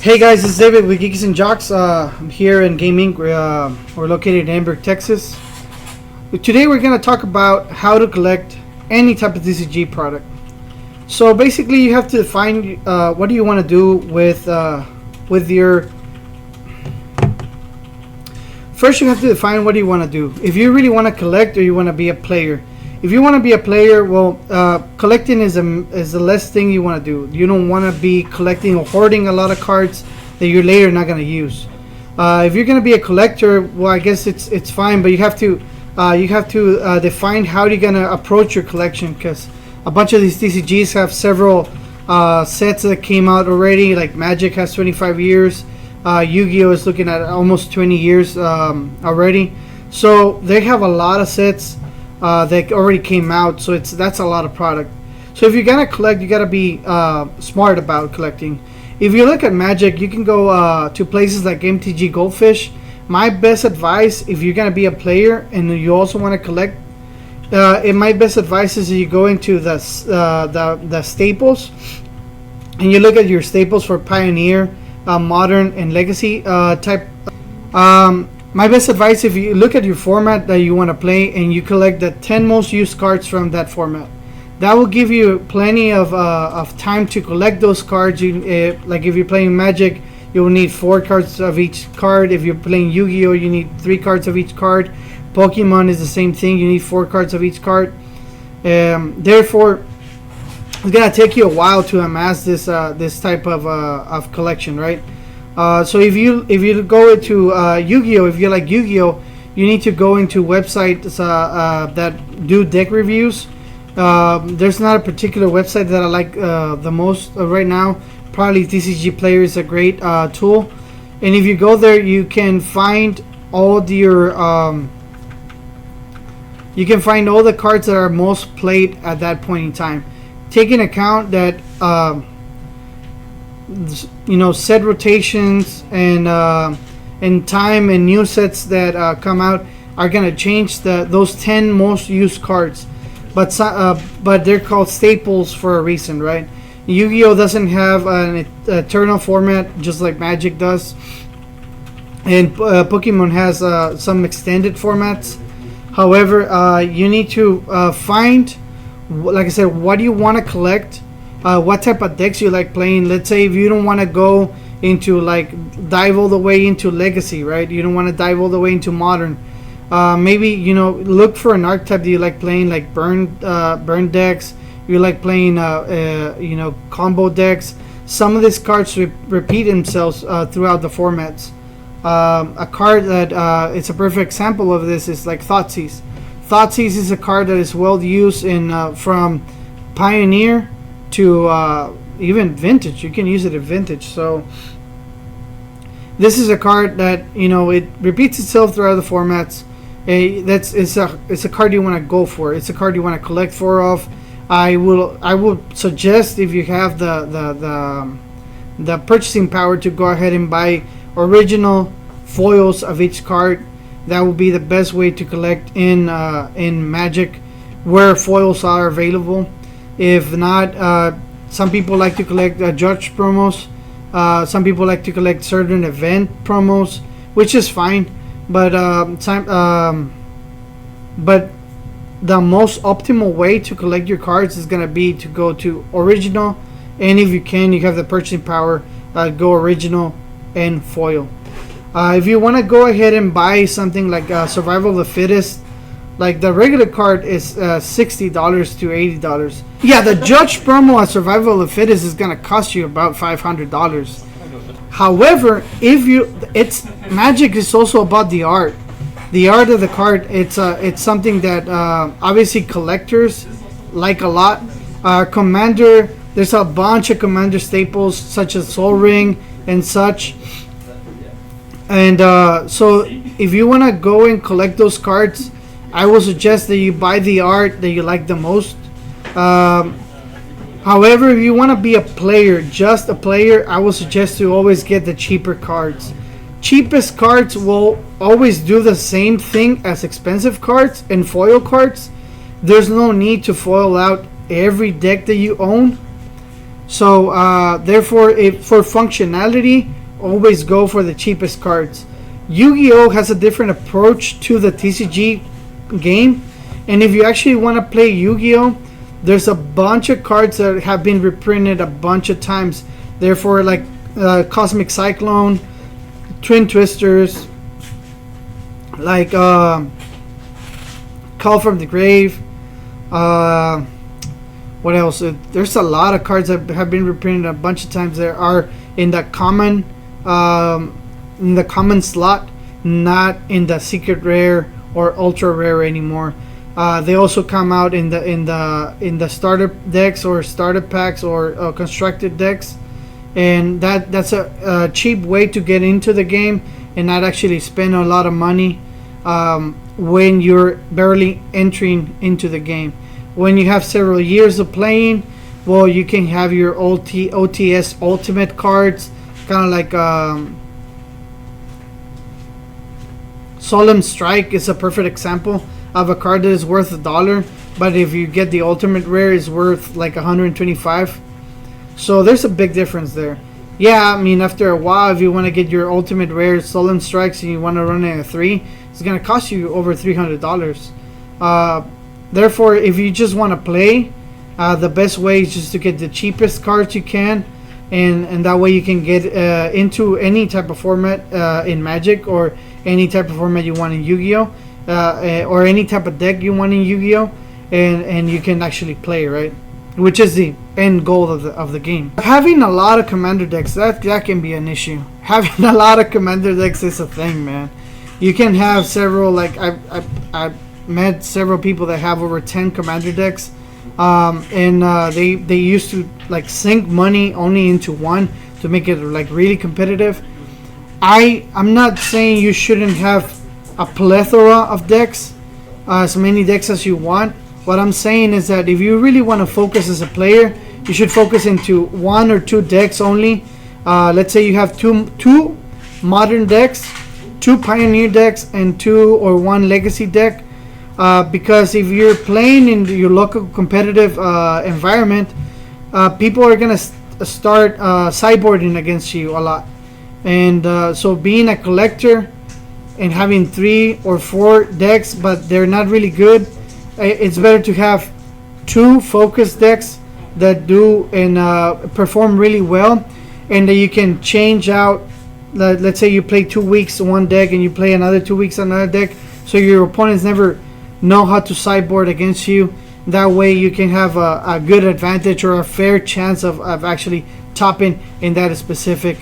Hey guys, it's David with Geeks and Jocks. I'm here in Gaming. We're located in Amberg, Texas. Today we're going to talk about how to collect any type of TCG product. So basically, you have to define what do you want to do with your. First, you have to define what do you want to do. If you really want to collect or you want to be a player. If you want to be a player, well, collecting is the less thing you want to do. You don't want to be collecting or hoarding a lot of cards that you're later not going to use. If you're going to be a collector, well, I guess it's fine, but you have to define how you're going to approach your collection, because a bunch of these TCGs have several sets that came out already. Like Magic has 25 years. Yu-Gi-Oh is looking at almost 20 years already. So they have a lot of sets that already came out, so that's a lot of product. So if you're gonna collect, you gotta be smart about collecting. If you look at Magic, you can go to places like MTG Goldfish. My best advice, if you're gonna be a player and you also want to collect, my best advice is you go into the staples and you look at your staples for Pioneer, Modern, and Legacy type. My best advice, if you look at your format that you want to play and you collect the 10 most used cards from that format, that will give you plenty of time to collect those cards. Like if you're playing Magic, you will need 4 cards of each card. If you're playing Yu-Gi-Oh, you need 3 cards of each card. Pokemon is the same thing. You need 4 cards of each card. Therefore, it's gonna take you a while to amass this type of collection, right? So if you go into Yu-Gi-Oh, if you like Yu-Gi-Oh, you need to go into websites that do deck reviews. There's not a particular website that I like the most right now. Probably TCG Player is a great tool, and if you go there, you can find all the cards that are most played at that point in time. Take into account that set rotations and time and new sets that come out are gonna change those 10 most used cards, but they're called staples for a reason, right? Yu-Gi-Oh doesn't have an eternal format just like Magic does, and Pokemon has some extended formats. However, you need to find, like I said, what do you want to collect. What type of decks you like playing. Let's say if you don't want to go into dive all the way into Legacy, right? You don't want to dive all the way into Modern. Maybe look for an archetype that you like playing, like burn decks. You like playing combo decks. Some of these cards repeat themselves throughout the formats. A card that it's a perfect example of this is like Thoughtseize. Thoughtseize is a card that is well used in from Pioneer to even Vintage. You can use it at Vintage. So this is a card that it repeats itself throughout the formats. It's a card you want to go for. It's a card you want to collect of. I would suggest, if you have the purchasing power, to go ahead and buy original foils of each card. That would be the best way to collect in Magic, where foils are available. If not, some people like to collect judge promos. Some people like to collect certain event promos, which is fine. But the most optimal way to collect your cards is gonna be to go to original, and if you have the purchasing power, go original and foil. If you want to go ahead and buy something like Survival of the Fittest, like the regular card is $60 to $80. Yeah, the Judge promo at Survival of the Fittest is gonna cost you about $500. However, Magic is also about the art. The art of the card. It's something that obviously collectors like a lot. Commander, there's a bunch of Commander staples such as Sol Ring and such. And so if you want to go and collect those cards, I will suggest that you buy the art that you like the most. However, if you want to be a player, just a player, I will suggest to always get the cheaper cards. Cheapest cards will always do the same thing as expensive cards and foil cards. There's no need to foil out every deck that you own. So therefore, for functionality, always go for the cheapest cards. Yu-Gi-Oh has a different approach to the TCG game, and if you actually want to play Yu-Gi-Oh, there's a bunch of cards that have been reprinted a bunch of times. Therefore, like Cosmic Cyclone, Twin Twisters, like Call from the Grave. What else? There's a lot of cards that have been reprinted a bunch of times. There are in the common slot, not in the secret rare or ultra rare anymore. They also come out in the starter decks or starter packs or constructed decks, and that's a cheap way to get into the game and not actually spend a lot of money when you're barely entering into the game. When you have several years of playing, well, you can have your OTS Ultimate cards, kind of like Solemn Strike is a perfect example of a card that is worth $1, but if you get the Ultimate Rare, it's worth like 125. So there's a big difference there. Yeah, I mean, after a while, if you want to get your Ultimate Rare Solemn Strikes and you want to run it at 3, it's going to cost you over $300. Therefore, if you just want to play, the best way is just to get the cheapest cards you can, and that way you can get into any type of format in Magic, or any type of format you want in Yu-Gi-Oh, or any type of deck you want in Yu-Gi-Oh, and you can actually play, right? Which is the end goal of the game. Having a lot of commander decks, that can be an issue. Having a lot of commander decks is a thing, man. You can have several, like I met several people that have over 10 commander decks, and they used to like sink money only into one to make it like really competitive. I'm not saying you shouldn't have a plethora of decks, as many decks as you want. What I'm saying is that if you really want to focus as a player, you should focus into 1 or 2 decks only. Let's say you have two modern decks, 2 pioneer decks, and 2 or 1 legacy deck. Because if you're playing in your local competitive environment, people are gonna start sideboarding against you a lot, and so being a collector and having 3 or 4 decks, but they're not really good, it's better to have 2 focused decks that do and perform really well, and that you can change out. Let's say you play 2 weeks one deck and you play another 2 weeks another deck, so your opponents never know how to sideboard against you. That way you can have a good advantage or a fair chance of actually topping in that specific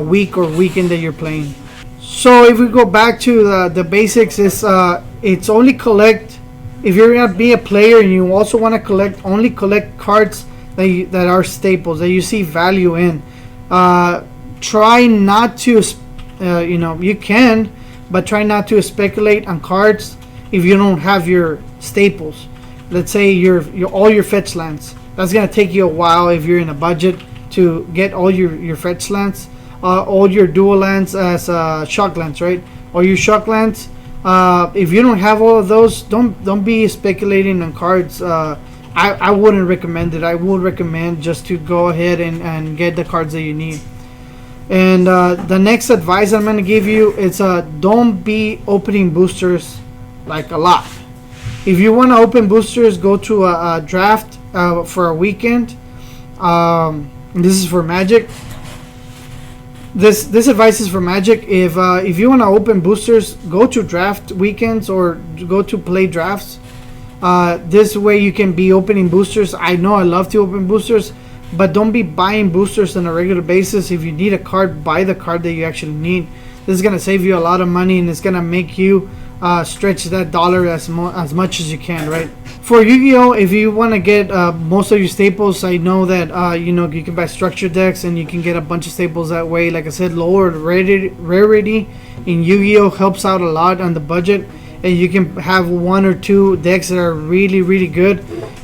week or weekend that you're playing. So if we go back to the basics, it's only collect, if you're going to be a player and you also want to collect, only collect cards that are staples, that you see value in. Try not to, you can, but try not to speculate on cards if you don't have your staples. Let's say all your fetch lands. That's gonna take you a while if you're in a budget to get all your fetch lands, all your dual lands as shock lands, right? All your shock lands. If you don't have all of those, don't be speculating on cards. I wouldn't recommend it. I would recommend just to go ahead and get the cards that you need. And the next advice I'm gonna give you is don't be opening boosters like a lot. If you want to open boosters, go to a draft for a weekend. This is for Magic. This advice is for Magic. If you want to open boosters, go to draft weekends or go to play drafts. This way you can be opening boosters. I know I love to open boosters, but don't be buying boosters on a regular basis. If you need a card, buy the card that you actually need. This is gonna save you a lot of money, and it's gonna make you stretch that dollar as much as you can, right? For Yu-Gi-Oh, if you want to get most of your staples, I know that you can buy structure decks and you can get a bunch of staples that way. Like I said, lower rarity in Yu-Gi-Oh helps out a lot on the budget, and you can have 1 or 2 decks that are really, really good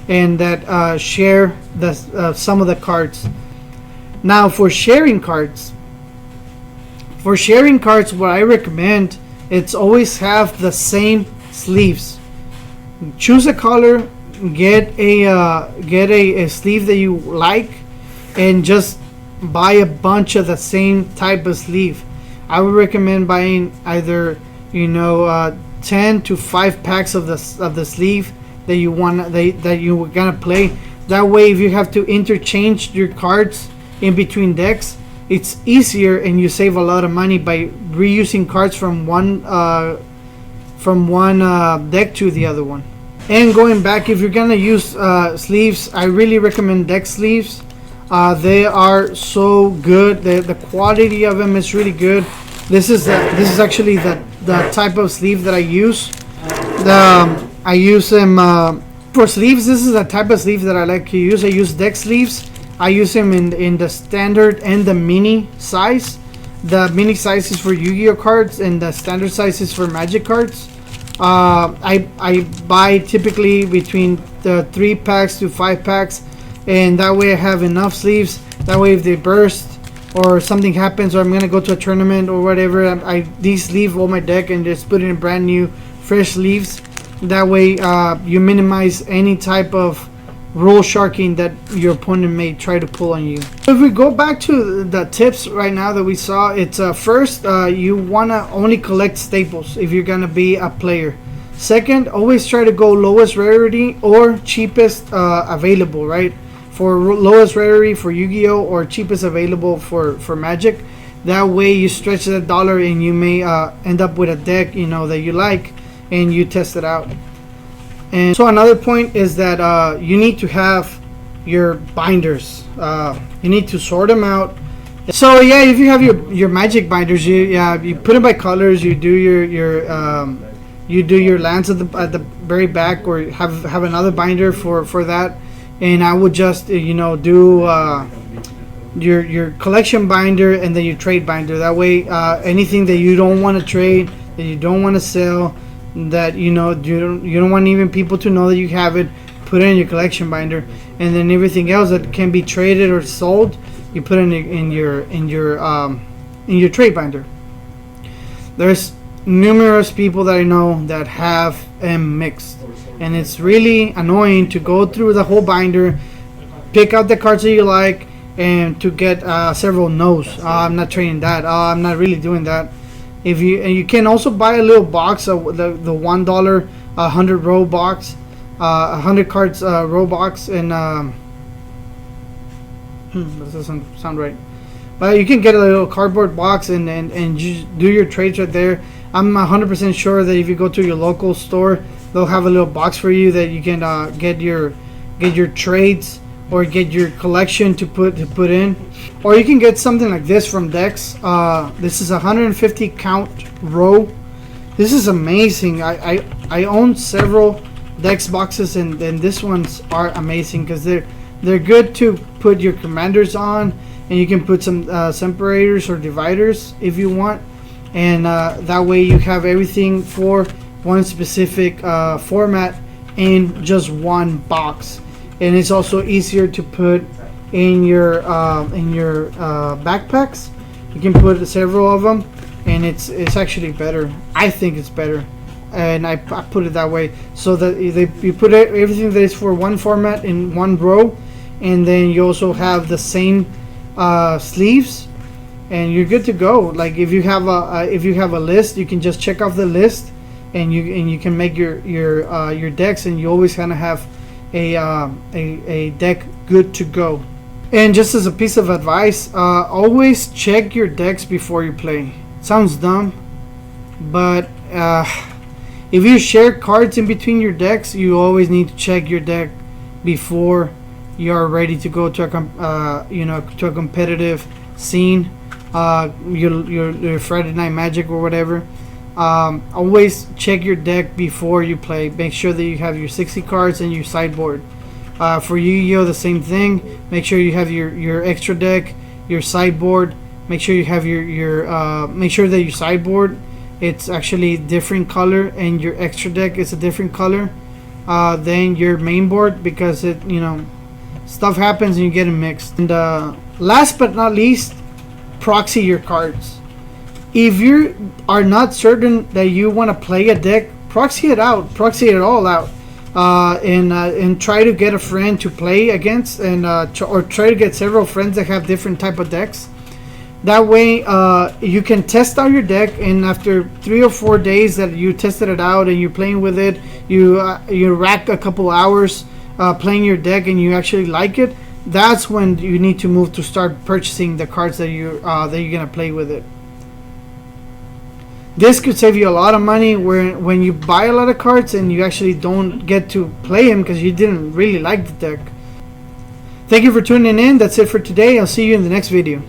and that share some of the cards. Now, for sharing cards, what I recommend, it's always have the same sleeves. Choose a color, get a sleeve that you like, and just buy a bunch of the same type of sleeve. I would recommend buying either 10 to 5 packs of the sleeve that you were gonna play. That way, if you have to interchange your cards in between decks, it's easier and you save a lot of money by reusing cards from one deck to the other one. And going back, if you're gonna use sleeves, I really recommend deck sleeves. They are so good. The quality of them is really good. This is actually the type of sleeve that I use. I use them for sleeves. This is the type of sleeve that I like to use. I use deck sleeves. I use them in the standard and the mini size. The mini size is for Yu-Gi-Oh cards, and the standard size is for Magic cards. I buy typically between the 3 packs to 5 packs, and that way I have enough sleeves. That way, if they burst or something happens, or I'm gonna go to a tournament or whatever, I de-sleeve all my deck and just put it in brand new, fresh sleeves. That way, you minimize any type of rule sharking that your opponent may try to pull on you. If we go back to the tips right now that we saw, it's first, you want to only collect staples if you're going to be a player. Second, always try to go lowest rarity or cheapest available, right? For lowest rarity for Yu-Gi-Oh, or cheapest available for Magic. That way you stretch that dollar and you may end up with a deck that you like, and you test it out. And so another point is that you need to have your binders. You need to sort them out. So yeah, if you have your Magic binders, you put them by colors. You do your lands at the very back, or have another binder for that. And I would just do your collection binder and then your trade binder. That way, anything that you don't want to trade, that you don't want to sell, that you don't want even people to know that you have it, put it in your collection binder. And then everything else that can be traded or sold, you put it in your trade binder. There's numerous people that I know that have them mixed, and it's really annoying to go through the whole binder, pick out the cards that you like, and to get several no's. I'm not trading that. I'm not really doing that. And you can also buy a little box of the $1 100 row box, 100 cards row box, and that doesn't sound right. But you can get a little cardboard box and just do your trades right there. I'm 100% sure that if you go to your local store, they'll have a little box for you that you can get your trades or get your collection to put in. Or you can get something like this from Dex. This is a 150 count row. This is amazing. I own several Dex boxes, and this ones are amazing because they're good to put your commanders on, and you can put some separators or dividers if you want, and that way you have everything for one specific format in just one box. And it's also easier to put in your backpacks. You can put several of them, and it's actually better. I think it's better, and I put it that way so that you put everything that is for one format in one row, and then you also have the same sleeves, and you're good to go. Like if you have a list, you can just check off the list, and you can make your decks, and you always kind of have a deck good to go. And just as a piece of advice, always check your decks before you play. Sounds dumb, but if you share cards in between your decks, you always need to check your deck before you are ready to go to a competitive scene, your Friday Night Magic or whatever. Always check your deck before you play. Make sure that you have your 60 cards and your sideboard. For Yu-Gi-Oh, the same thing. Make sure you have your extra deck, your sideboard. Make sure you have make sure that your sideboard, it's actually different color, and your extra deck is a different color than your main board, because stuff happens and you get it mixed. And last but not least, proxy your cards. If you are not certain that you want to play a deck, proxy it out. Proxy it all out. and try to get a friend to play against, and or try to get several friends that have different type of decks. That way, you can test out your deck, and after 3 or 4 days that you tested it out and you're playing with it, you rack a couple hours playing your deck, and you actually like it. That's when you need to move to start purchasing the cards that you're gonna play with it. This could save you a lot of money when you buy a lot of cards and you actually don't get to play them because you didn't really like the deck. Thank you for tuning in. That's it for today. I'll see you in the next video.